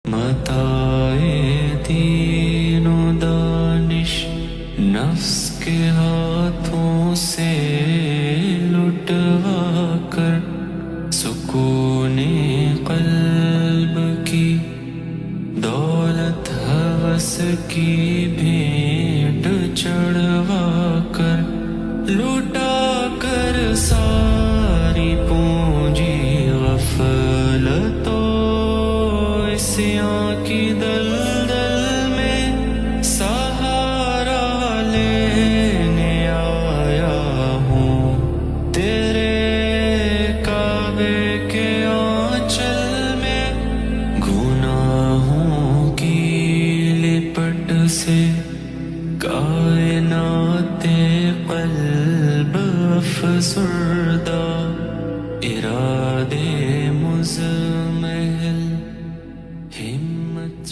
متاع دین و دانش نفس کے ہاتھوں سے لٹوا کر سکون قلب کی دولت ہوس کی بھیٹ چڑھوا کر لوٹا کر ساری پونجی غفلتوں اسیاں کی دلدل میں سہارا لینے آیا ہوں تیرے کعبے کے آنچل میں گناہوں کی لپٹ سے کائنات قلب افسردہ ارادے مزمحل ہمت